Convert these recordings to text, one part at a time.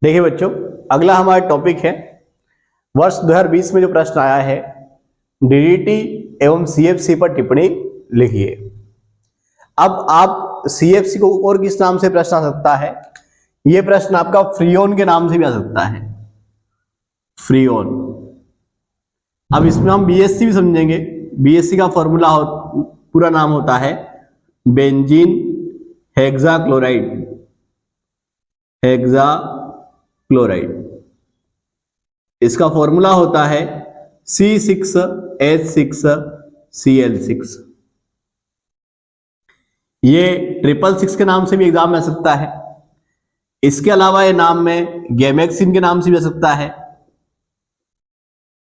देखिए बच्चों, अगला हमारा टॉपिक है वर्ष 2020 में जो प्रश्न आया है, डीडीटी एवं सीएफसी पर टिप्पणी लिखिए। अब आप सीएफसी को और किस नाम से प्रश्न आ सकता है? यह प्रश्न आपका फ्रीओन के नाम से भी आ सकता है, फ्रीओन। अब इसमें हम बीएससी भी समझेंगे। बीएससी का फॉर्मूला पूरा नाम होता है बेंजीन हेक्साक्लोराइड, हेक्साक्लोराइड। इसका फॉर्मूला होता है C6H6Cl6। ये 666 के नाम से भी एग्जाम में आ सकता है। इसके अलावा ये नाम में गैमेक्सिन के नाम से भी आ सकता है,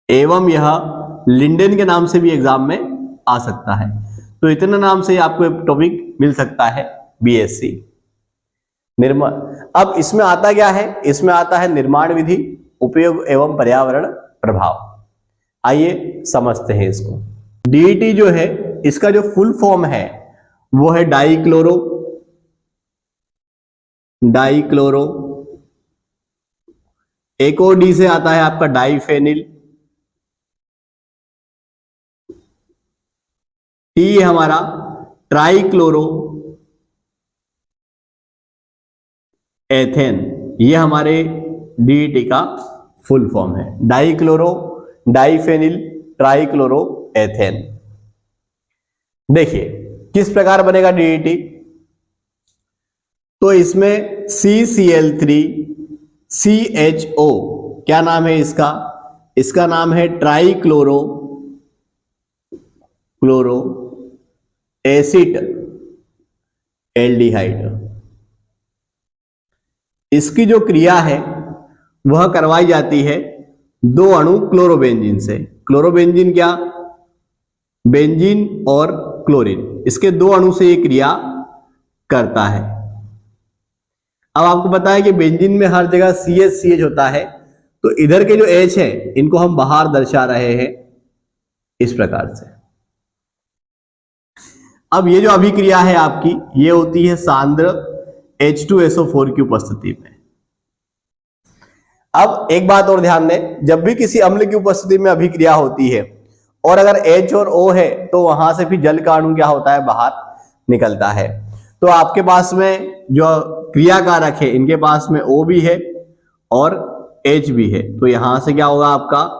एवं यह लिंडेन के नाम से भी एग्जाम में आ सकता है। तो इतने नाम से आपको एक टॉपिक मिल सकता है बीएससी निर्माण। अब इसमें आता क्या है? इसमें आता है निर्माण विधि, उपयोग एवं पर्यावरण प्रभाव। आइए समझते हैं इसको। डीईटी जो है, इसका जो फुल फॉर्म है वो है डाइक्लोरो, एक और डी से आता है आपका डाइफेनिल, टी हमारा ट्राइक्लोरो एथेन। ये हमारे डीईटी का फुल फॉर्म है, डाइक्लोरो डाइफेनिल ट्राइक्लोरो एथेन। देखिए किस प्रकार बनेगा डीईटी। तो इसमें CCl3CHO, क्या नाम है इसका? इसका नाम है ट्राइक्लोरो एसिड एल्डिहाइड। इसकी जो क्रिया है वह करवाई जाती है दो अणु क्लोरोबेंजीन से। क्लोरोबेंजीन क्या? बेंजीन और क्लोरीन, इसके दो अणु से ये क्रिया करता है। अब आपको पता है कि बेंजीन में हर जगह CH होता है, तो इधर के जो H है इनको हम बाहर दर्शा रहे हैं इस प्रकार से। अब ये जो अभिक्रिया है आपकी, ये होती है सांद्र H2SO4 की उपस्थिति में। अब एक बात और ध्यान दें, जब भी किसी अम्ल की उपस्थिति में अभिक्रिया होती है और अगर H और O है तो वहां से फिर जल का अणु क्या होता है? बाहर निकलता है। तो आपके पास में जो क्रिया कारक है, इनके पास में O भी है और H भी है, तो यहां से क्या होगा आपका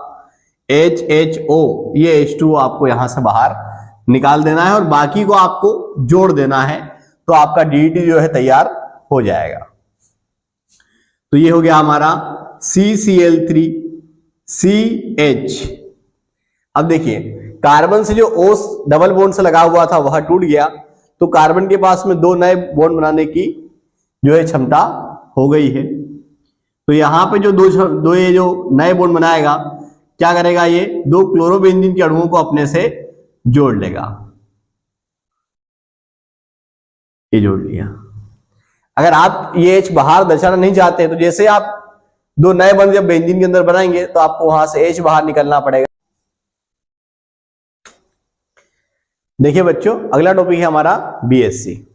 HHO, ये H2O आपको यहां से बाहर निकाल देना है और बाकी को आपको जोड़ देना है, तो आपका डीईटी जो है तैयार हो जाएगा। तो ये हो गया हमारा CCl3CH। अब देखिए कार्बन से जो O डबल बॉन्ड से लगा हुआ था वह टूट गया, तो कार्बन के पास में दो नए बॉन्ड बनाने की जो है क्षमता हो गई है। तो यहां पे जो दो ये जो नए बॉन्ड बनाएगा, क्या करेगा? ये दो क्लोरोबेंजीन के अणुओं को अपने से जोड़ लेगा। ये जोड़ लिया। अगर आप ये H बाहर दर्शाना नहीं चाहते तो जैसे आप दो नए बंद जब बेंजीन के अंदर बनाएंगे तो आपको वहां से H बाहर निकलना पड़ेगा। देखिए बच्चों, अगला टॉपिक है हमारा बीएससी।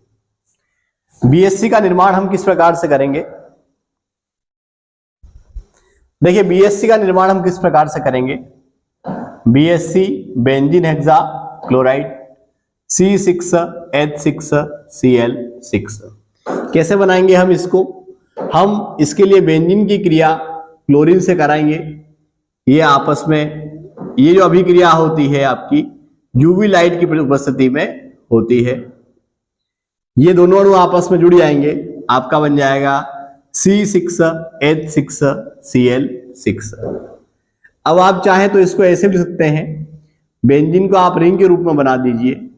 बीएससी का निर्माण हम किस प्रकार से करेंगे? देखिए बीएससी का निर्माण हम किस प्रकार से करेंगे। बीएससी बेंजीन हेक्साक्लोराइड C6H6Cl6 कैसे बनाएंगे हम इसको? हम इसके लिए बेंजीन की क्रिया क्लोरीन से कराएंगे। ये आपस में ये जो अभिक्रिया होती है आपकी यूवी लाइट की उपस्थिति में होती है। ये दोनों अणु आपस में जुड़ जाएंगे, आपका बन जाएगा C6H6Cl6। अब आप चाहें तो इसको ऐसे भी लिख सकते हैं, बेंजीन को आप रिंग के रूप में बना दीजिए,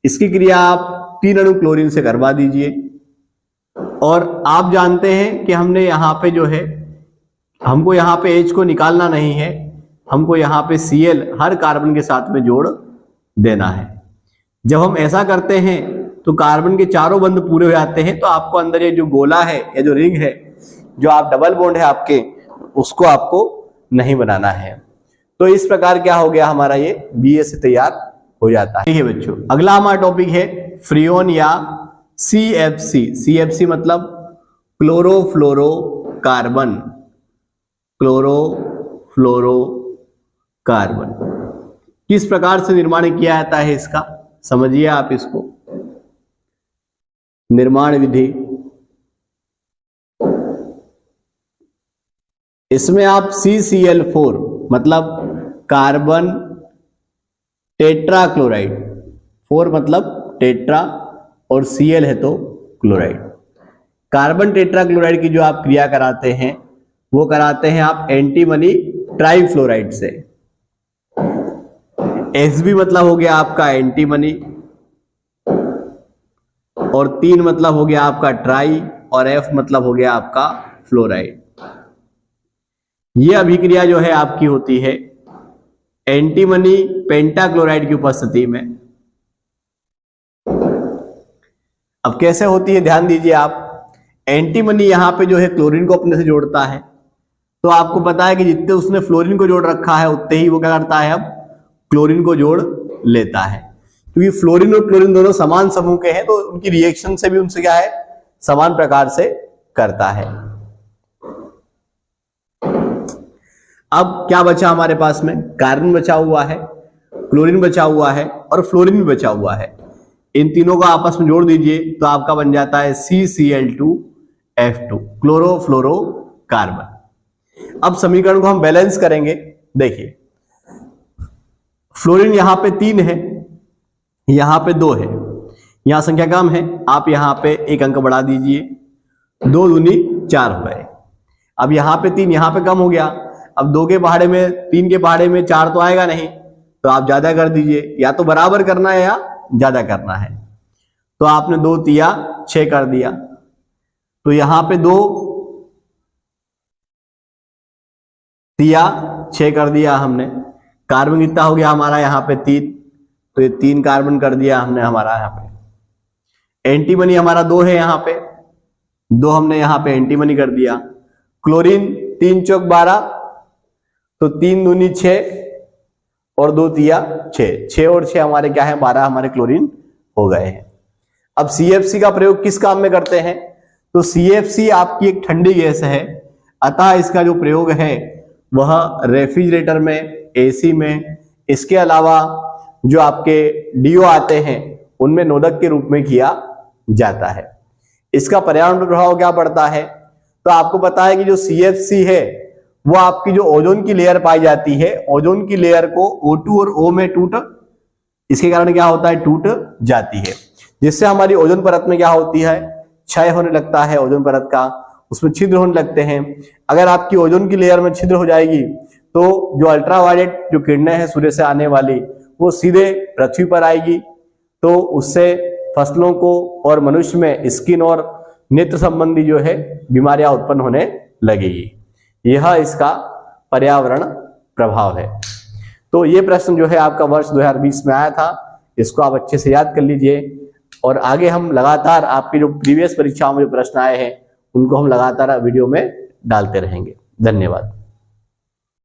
इसकी क्रिया आप 3 अणु क्लोरीन से करवा दीजिए। और आप जानते हैं कि हमने यहाँ पे जो है, हमको यहाँ पे H को निकालना नहीं है, हमको यहाँ पे Cl हर कार्बन के साथ में जोड़ देना है। जब हम ऐसा करते हैं तो कार्बन के चारों बंध पूरे हो जाते हैं, तो आपको अंदर ये जो गोला है या जो रिंग है, जो आप डबल बॉन्ड है आपके, उसको आपको नहीं बनाना है। तो इस प्रकार क्या हो गया हमारा ये बीएससी तैयार हो जाता है। ठीक है बच्चों, अगला हमारा टॉपिक है फ्रीओन या CFC। CFC मतलब क्लोरोफ्लोरो कार्बन, क्लोरोफ्लोरोकार्बन। किस प्रकार से निर्माण किया जाता है इसका, समझिए आप इसको। निर्माण विधि, इसमें आप CCl4 मतलब कार्बन टेट्राक्लोराइड, 4 मतलब टेट्रा और Cl है तो क्लोराइड, कार्बन टेट्राक्लोराइड की जो आप क्रिया कराते हैं वो कराते हैं आप एंटीमनी ट्राइफ्लोराइड से। Sb मतलब हो गया आपका एंटीमनी, और 3 मतलब हो गया आपका ट्राई, और F मतलब हो गया आपका फ्लोराइड। यह अभिक्रिया जो है आपकी होती है एंटीमनी पेंटाक्लोराइड की उपस्थिति में। अब कैसे होती है ध्यान दीजिए आप। एंटीमनी यहां पे जो है क्लोरीन को अपने से जोड़ता है, तो आपको पता है कि जितने उसने फ्लोरीन को जोड़ रखा है उतने ही वो क्या करता है, अब क्लोरीन को जोड़ लेता है। क्योंकि फ्लोरीन और क्लोरीन दोनों समान समूह के हैं तो उनकी रिएक्शन से भी उनसे क्या है, समान प्रकार से करता है। अब क्या बचा हमारे पास में, कार्बन बचा हुआ है, क्लोरीन बचा हुआ है और फ्लोरीन भी बचा हुआ है। इन तीनों को आपस में जोड़ दीजिए तो आपका बन जाता है CCl2F2, क्लोरोफ्लोरोकार्बन। अब समीकरण को हम बैलेंस करेंगे। देखिए फ्लोरीन यहां पे 3 है, यहां पे 2 है, यहां संख्या कम है, आप यहां पे एक अंक बढ़ा दीजिए, 2 दूनी 4 हो गए। अब यहां पे 3 यहां पे कम हो गया, अब 2 के पहाड़े में 3 के पहाड़े में 4 तो आएगा नहीं, तो आप ज्यादा कर दीजिए, या तो बराबर करना है या ज्यादा करना है। तो आपने 2 तिया 6 कर दिया, तो यहां पे 2 तिया 6 कर दिया हमने। कार्बन कितना हो गया हमारा यहाँ पे 3, तो ये 3 कार्बन कर दिया हमने हमारा यहाँ पे। एंटीमनी हमारा 2 है, यहाँ पे 2 हमने यहाँ पे एंटीमनी कर दिया। क्लोरीन 3 चौक 12, तो 3 दूनी 6 और 2 तिया 6, 6 और 6 हमारे क्या है, 12 हमारे क्लोरीन हो गए हैं। अब CFC का प्रयोग किस काम में करते हैं, तो CFC आपकी एक ठंडी गैस है, अतः इसका जो प्रयोग है वह रेफ्रिजरेटर में, AC में, इसके अलावा जो आपके DO आते हैं उनमें नोदक के रूप में किया जाता है। इसका पर्यावरण पर प्रभाव क्या पड़ता है, तो आपको पता है कि जो CFC है वो आपकी जो ओजोन की लेयर पाई जाती है, ओजोन की लेयर को O2 और O में इसके कारण क्या होता है, टूट जाती है, जिससे हमारी ओजोन परत में क्या होती है, क्षय होने लगता है ओजोन परत का, उसमें छिद्र होने लगते हैं। अगर आपकी ओजोन की लेयर में छिद्र हो जाएगी तो जो अल्ट्रावायलेट जो किरणें हैं सूर्य से आने वाली वो सीधे पृथ्वी पर आएगी, तो उससे फसलों को और मनुष्य में स्किन और नेत्र संबंधी जो है बीमारियां उत्पन्न होने लगेगी। यह इसका पर्यावरण प्रभाव है। तो ये प्रश्न जो है आपका वर्ष 2020 में आया था, इसको आप अच्छे से याद कर लीजिए, और आगे हम लगातार आपकी जो प्रीवियस परीक्षाओं में जो प्रश्न आए हैं उनको हम लगातार वीडियो में डालते रहेंगे। धन्यवाद।